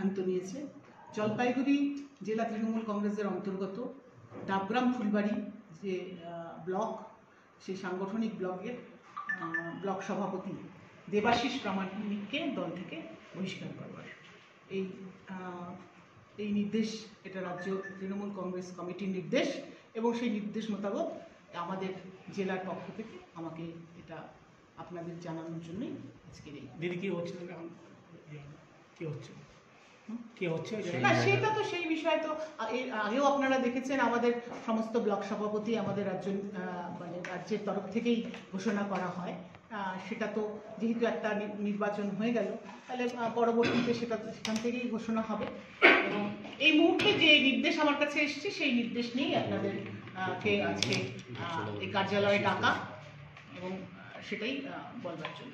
সিদ্ধান্ত নিয়েছে জলপাইগুড়ি জেলা তৃণমূল কংগ্রেসের অন্তর্গত ডাবগ্রাম ফুলবাড়ি যে ব্লক, সেই সাংগঠনিক ব্লকের ব্লক সভাপতি দেবাশিস প্রামাণিককে দল থেকে বহিষ্কার করবার এই নির্দেশ, এটা রাজ্য তৃণমূল কংগ্রেস কমিটির নির্দেশ এবং সেই নির্দেশ মোতাবেক আমাদের জেলার পক্ষ থেকে আমাকে এটা আপনাদের জানানোর জন্যই আজকের এই। দিদি কি হচ্ছে কি হচ্ছে না, সেটা তো সেই বিষয় তো এর আগেও আপনারা দেখেছেন, আমাদের সমস্ত ব্লক সভাপতি আমাদের রাজ্যের তরফ থেকেই ঘোষণা করা হয়। সেটা তো যেহেতু একটা নির্বাচন হয়ে গেল, তাহলে পরবর্তীতে সেখান থেকেই ঘোষণা হবে এবং এই মুহূর্তে যে নির্দেশ আমার কাছে এসেছে সেই নির্দেশ নিয়েই আপনাদের আজকে এই কার্যালয়ে ডাকা এবং সেটাই বলবার জন্য।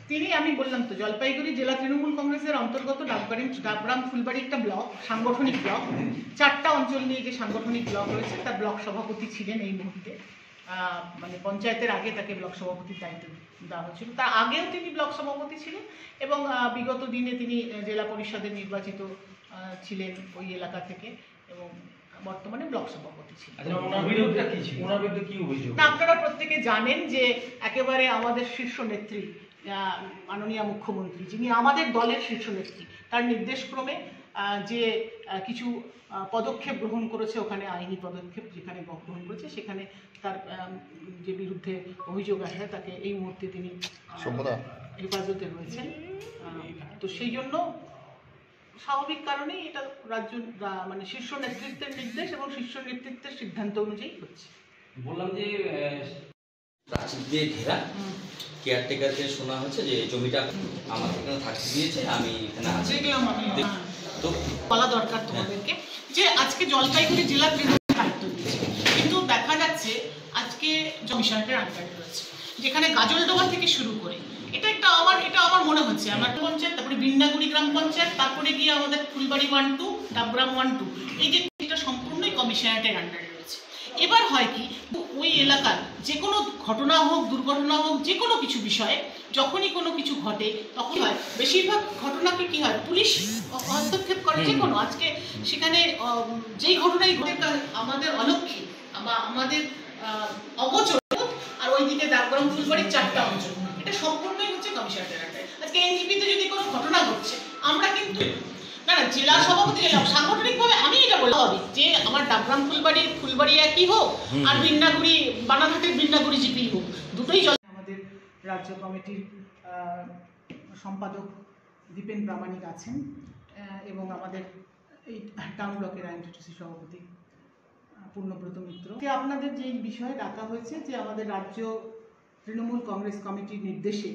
তিনি, আমি বললাম তো, জলপাইগুড়ি জেলা তৃণমূল কংগ্রেসের অন্তর্গত ডাবগ্রাম ফুলবাড়ি একটা ব্লক, সাংগঠনিক ব্লক, 4টা অঞ্চল নিয়ে যে সাংগঠনিক ব্লক রয়েছে তার ব্লক সভাপতি ছিলেন এই মুহূর্তে। মানে পঞ্চায়েতের আগে তাকে ব্লক সভাপতির দায়িত্ব দেওয়া হয়েছিল, তার আগেও তিনি ব্লক সভাপতি ছিলেন এবং বিগত দিনে তিনি জেলা পরিষদের নির্বাচিত ছিলেন ওই এলাকা থেকে এবং বর্তমানে ব্লক সভাপতি ছিলেন। আপনারা প্রত্যেকে জানেন যে একেবারে আমাদের শীর্ষ নেত্রী মাননীয় মুখ্যমন্ত্রী, যিনি আমাদের দলের শীর্ষ নেত্রী, তার নির্দেশক্রমে যে কিছু পদক্ষেপ গ্রহণ করেছে, ওখানে আইনি পদক্ষেপ যেখানে গ্রহণ করেছে, সেখানে তার যে বিরুদ্ধে অভিযোগ আসে তাকে এই মুহূর্তে তিনি হেফাজতে রয়েছেন। তো সেই জন্য স্বাভাবিক কারণেই এটা রাজ্য মানে শীর্ষ নেতৃত্বের নির্দেশ এবং শীর্ষ নেতৃত্বের সিদ্ধান্ত অনুযায়ী হচ্ছে। বললাম যে প্রাচীর দিয়ে ঘেরা, কেয়ারটেকারকে শোনা হচ্ছে যে জমিটা আমাকে এখানে থাকতে দিয়েছে, আমি এখানে আছি। তো বলা দরকার তোমাদেরকে যে আজকে জলপাইগুড়ি জেলা তৃণমূল দায়িত্ব দিয়েছে, কিন্তু দেখা যাচ্ছে আজকে বিষয়টার আন্ডারে রয়েছে, যেখানে গাজলডোবা থেকে শুরু করে এটা আমার মনে হচ্ছে আমার পঞ্চায়েত, তারপরে বৃন্দাগুড়ি গ্রাম পঞ্চায়েত, তারপরে গিয়ে আমাদের ফুলবাড়ি 1, 2, ডাবগ্রাম 1, 2, এই যে এটা সম্পূর্ণই কমিশনারেটের আন্ডারে রয়েছে। এবার হয় কি, ওই এলাকার যে কোনো ঘটনা হোক, দুর্ঘটনা হোক, যে কোনো কিছু বিষয়ে যখনই কোনো কিছু ঘটে তখন হয় বেশিরভাগ ঘটনাকে কি হয়, পুলিশ হস্তক্ষেপ করে। যে কোনো আজকে সেখানে যেই ঘটনাই ঘটে আমাদের অলক্ষ্যে বা আমাদের অগোচর, আর ওইদিকে ডাবগ্রাম ফুলবাড়ির 4টা অঞ্চল, এটা সম্পূর্ণই হচ্ছে কমিশনারেটের আন্ডারে। আজকে এনজিপিতে যদি কোনো ঘটনা ঘটছে, আমরা কিন্তু না জেলা সভাপতি সাংগঠনিকভাবে আমি এটা বলা হবে যে আমার ডাবগ্রাম ফুলবাড়ি একই হোক আর বৃন্দাগুড়ি বানাঘাটের বৃন্দাগুড়ি জিপি হোক, দুটোই আমাদের রাজ্য কমিটির সম্পাদক দীপেন প্রামাণিক আছেন এবং আমাদের এই টাউন ব্লকের আইনটিটিসি সভাপতি পূর্ণব্রত মিত্র। আপনাদের যে বিষয়ে ডাকা হয়েছে যে আমাদের রাজ্য তৃণমূল কংগ্রেস কমিটির নির্দেশে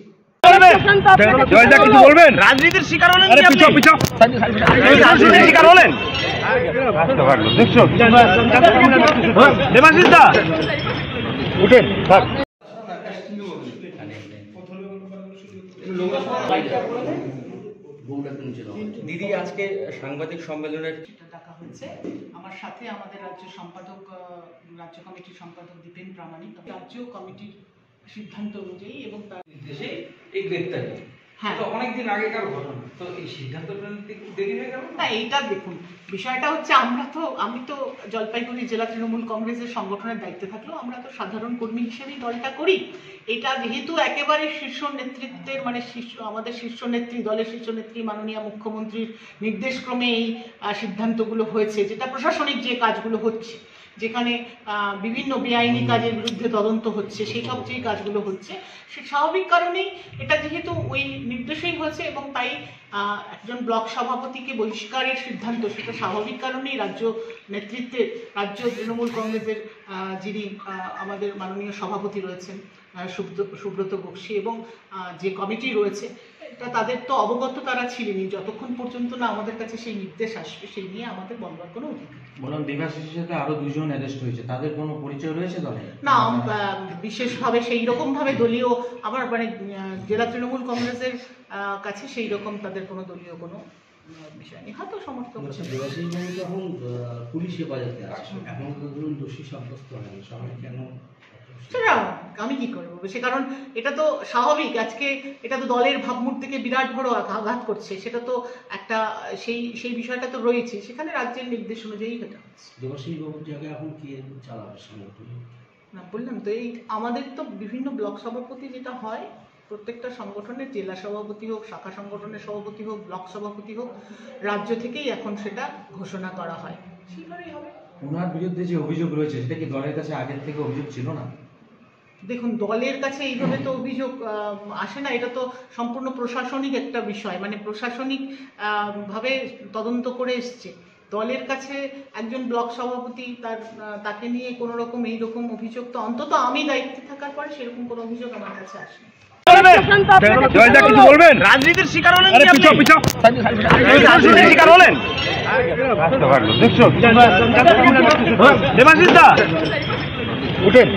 রাজনীতির শিকার হলেন, শিকার হলেন দেবাশিস দা, উঠেন। দিদি আজকে সাংবাদিক সম্মেলনের ডাকা হয়েছে, আমার সাথে আমাদের রাজ্য কমিটির সম্পাদক দীপেন প্রামাণিক, রাজ্য কমিটির সিদ্ধান্ত অনুযায়ী এবং তার নির্দেশে এই গ্রেপ্তারি। হ্যাঁ, অনেকদিন আগেকার ঘটনা, তো এই সিদ্ধান্তটা দেরি হয়ে গেল না। এইটা দেখুন, বিষয়টা হচ্ছে আমি তো জলপাইগুড়ি জেলা তৃণমূল কংগ্রেসের সংগঠনের দায়িত্বে থাকলেও আমরা তো সাধারণ কর্মী হিসেবেই দলটা করি। এটা যেহেতু একেবারে শীর্ষ নেতৃত্বের মানে আমাদের শীর্ষ নেত্রী, দলের শীর্ষ নেত্রী মাননীয় মুখ্যমন্ত্রীর নির্দেশক্রমে এই সিদ্ধান্তগুলো হয়েছে, যেটা প্রশাসনিক যে কাজগুলো হচ্ছে, যেখানে বিভিন্ন বেআইনি কাজের বিরুদ্ধে তদন্ত হচ্ছে, সেই সব যে কাজগুলো হচ্ছে, সে স্বাভাবিক কারণেই এটা যেহেতু ওই নির্দেশেই হয়েছে এবং তাই একজন ব্লক সভাপতিকে বহিষ্কারের সিদ্ধান্ত, সেটা স্বাভাবিক কারণেই রাজ্য নেতৃত্বের, রাজ্য তৃণমূল কংগ্রেসের যিনি আমাদের মাননীয় সভাপতি রয়েছেন সুব্রত বক্সী এবং যে কমিটি রয়েছে, এটা তাদের তো অবগত তারা ছিলেনই যতক্ষণ পর্যন্ত না আমাদের কাছে সেই নির্দেশ আসবে, সেই নিয়ে আমাদের বলবার কোনো অধিকার। বললাম দেবাশিসের সাথে আরো 2 জন অ্যারেস্ট হয়েছে, তাদের কোনো পরিচয় রয়েছে দলে? না, বিশেষভাবে সেই রকম ভাবে দলীয় আমার মানে জেলা তৃণমূল কংগ্রেসের কাছে সেই রকম তাদের কোনো দলীয় কোনো বিষয় নেই, হয়তো সমর্থক। দেবাশিস বাবু এখন পুলিশ হেফাজতে আছে, এখন তো ধরুন দোষী সাব্যস্ত হয়নি, সবাই কেন সেটা আমি কি করবো সে, কারণ এটা তো স্বাভাবিক। আজকে এটা তো দলের ভাবমূর্তিকে বিরাট বড় আঘাত করছে, সেটা তো একটা সেই বিষয়টা তো রয়েছে, সেখানে রাজ্যের নির্দেশ অনুযায়ী এটা হচ্ছে। দেবাশিস বাবুর জায়গায় এখন কি চালাবে সংগঠন? না বললাম তো, এই আমাদের তো বিভিন্ন ব্লক সভাপতি যেটা হয়, প্রত্যেকটা সংগঠনের জেলা সভাপতি হোক, শাখা সংগঠনের সভাপতি হোক, ব্লক সভাপতি হোক, রাজ্য থেকেই এখন সেটা ঘোষণা করা হয়, সেইভাবেই হবে। ওনার বিরুদ্ধে যে অভিযোগ রয়েছে সেটা কি দলের কাছে আগের থেকে অভিযোগ ছিল না? দেখুন, দলের কাছে এইভাবে তো অভিযোগ আসে না, এটা তো সম্পূর্ণ প্রশাসনিক একটা বিষয়, মানে প্রশাসনিক ভাবে তদন্ত করে এসছে। দলের কাছে একজন ব্লক সভাপতি তাকে নিয়ে কোনো রকম এইরকম অভিযোগ তো অন্তত আমি দায়িত্বে থাকার পরে সেরকম কোনো অভিযোগ আমার কাছে আসে। জয়দা কিছু বলবেন? রাজনীতির শিকার হলেন? রাজনীতির শিকার হলেন? দেখছো দেবাশিস দা, উঠেন।